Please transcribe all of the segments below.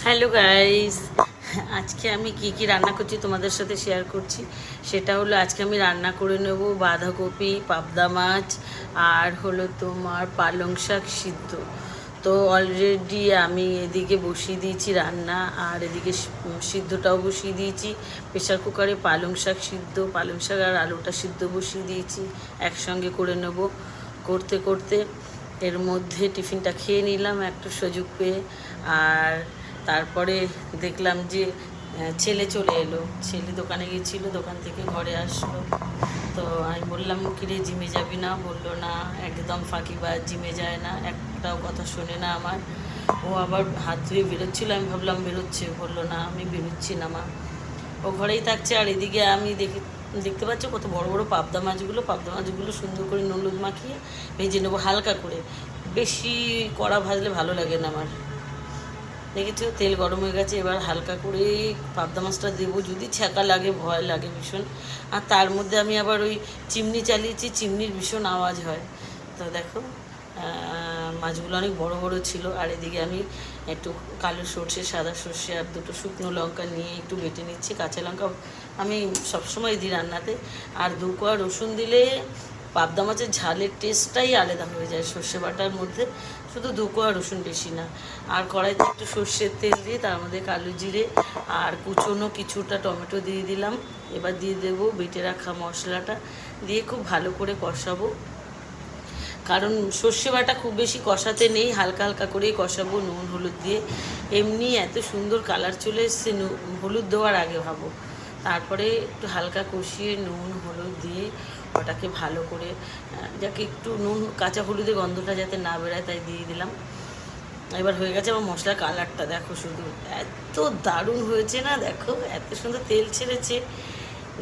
Hello guys, আজকে আমি কি রান্না করছি তোমাদের সাথে শেয়ার করছি। সেটা হলো আজকে আমি রান্না করে নেব বাঁধাকপি, পাবদা মাছ আর হলো তোমার পালং শাক সিদ্ধ। তো অলরেডি আমি এদিকে বসিয়ে দিয়েছি রান্না, আর এদিকে সিদ্ধটাও বসিয়ে দিয়েছি প্রেশার কুকারে। পালং শাক সিদ্ধ, পালং শাক আর আলুটা সিদ্ধ বসিয়ে দিয়েছি, একসঙ্গে করে নেব। করতে করতে এর মধ্যে টিফিনটা খেয়ে নিলাম একটু সুযোগ পেয়ে। আর তারপরে দেখলাম যে ছেলে চলে এলো, ছেলে দোকানে গিয়েছিলো, দোকান থেকে ঘরে আসলো। তো আমি বললাম কিরে জিমে যাবি না? বললো না, একদম ফাঁকিবাজ, জিমে যায় না, একটাও কথা শোনে না আমার। ও আবার হাত ধুয়ে বেরোচ্ছিলো, আমি ভাবলাম বেরোচ্ছে, বললো না আমি বেরোচ্ছি না মা। ও ঘরেই থাকছে। আর এদিকে আমি দেখতে পাচ্ছ কত বড় বড় পাবদা মাছগুলো সুন্দর করে নুন হলুদ মাখিয়ে ভেজে নেবো হালকা করে। বেশি কড়া ভাজলে ভালো লাগে না আমার। দেখেছো তেল গরম হয়ে গেছে, এবার হালকা করে পাবদা মাছটা দেবো। যদি ছ্যাঁকা লাগে, ভয় লাগে ভীষণ। আর তার মধ্যে আমি আবার ওই চিমনি চালিয়েছি, চিমনির ভীষণ আওয়াজ হয়। তো দেখো মাছগুলো অনেক বড় বড় ছিল। আর এদিকে আমি একটু কালো সর্ষে, সাদা সর্ষে আর দুটো শুকনো লঙ্কা নিয়ে একটু বেটে নিচ্ছি। কাঁচা লঙ্কা আমি সবসময় দিই রান্নাতে। আর 2 কোয়া রসুন দিলে পাবদা মাছের ঝালের টেস্টটাই আলাদা হয়ে যায় সর্ষে বাটার মধ্যে। শুধু 2 কোয়া রসুন, বেশি না। আর কড়াইতে একটু সর্ষের তেল দিয়ে তার মধ্যে কালো জিরে আর কুচনো কিছুটা টমেটো দিয়ে দিলাম। এবার দিয়ে দেবো বেটে রাখা মশলাটা, দিয়ে খুব ভালো করে কষাবো। কারণ সর্ষে বাটা খুব বেশি কষাতে নেই, হালকা হালকা করেই কষাবো নুন হলুদ দিয়ে। এমনি এত সুন্দর কালার চলে এসছে হলুদ দেওয়ার আগে ভাবো। তারপরে একটু হালকা কষিয়ে নুন হলুদ দিয়ে ওটাকে ভালো করে, যাকে একটু নুন কাঁচা হলুদের গন্ধটা যাতে না বেরোয় তাই দিয়ে দিলাম। এবার হয়ে গেছে। আমার মশলার কালারটা দেখো, শুধু এত দারুণ হয়েছে না, দেখো এত সুন্দর তেল ছেড়েছে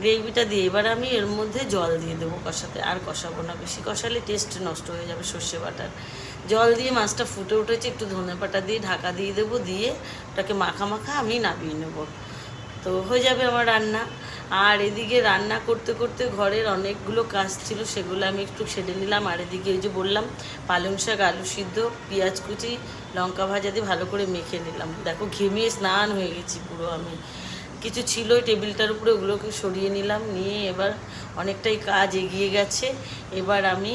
গ্রেভিটা দিয়ে। এবার আমি এর মধ্যে জল দিয়ে দেবো কষাতে, আর কষাবো না, বেশি কষালে টেস্ট নষ্ট হয়ে যাবে সর্ষে বাটার। জল দিয়ে মাছটা ফুটে উঠেছে, একটু ধনেপাতা দিয়ে ঢাকা দিয়ে দেবো, দিয়ে ওটাকে মাখা মাখা আমি নামিয়ে নেবো। তো হয়ে যাবে আমার রান্না। আর এদিকে রান্না করতে করতে ঘরের অনেকগুলো কাজ ছিল, সেগুলো আমি একটু সেরে নিলাম। আর এদিকে ওই যে বললাম পালং শাক, আলু সিদ্ধ, পেঁয়াজ কুচি, লঙ্কা ভাজা দিয়ে ভালো করে মেখে নিলাম। দেখো ঘেমিয়ে স্নান হয়ে গেছি পুরো আমি। কিছু ছিল ওই টেবিলটার উপরে, ওগুলোকে সরিয়ে নিলাম, নিয়ে এবার অনেকটাই কাজ এগিয়ে গেছে। এবার আমি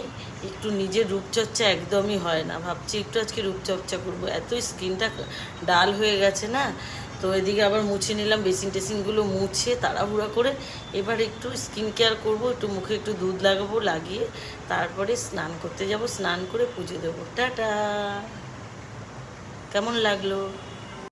একটু নিজের রূপচর্চা একদমই হয় না, ভাবছি একটু আজকে রূপচর্চা করবো, এতই স্কিনটা ডাল হয়ে গেছে না। তো এদিকে আবার মুছে নিলাম, বেসিন টেসিনগুলো মুছে তাড়াহুড়া করে। এবার একটু স্কিন কেয়ার করবো, একটু মুখে একটু দুধ লাগাবো, লাগিয়ে তারপরে স্নান করতে যাব, স্নান করে পুজো দেবো। টাটা। কেমন লাগলো?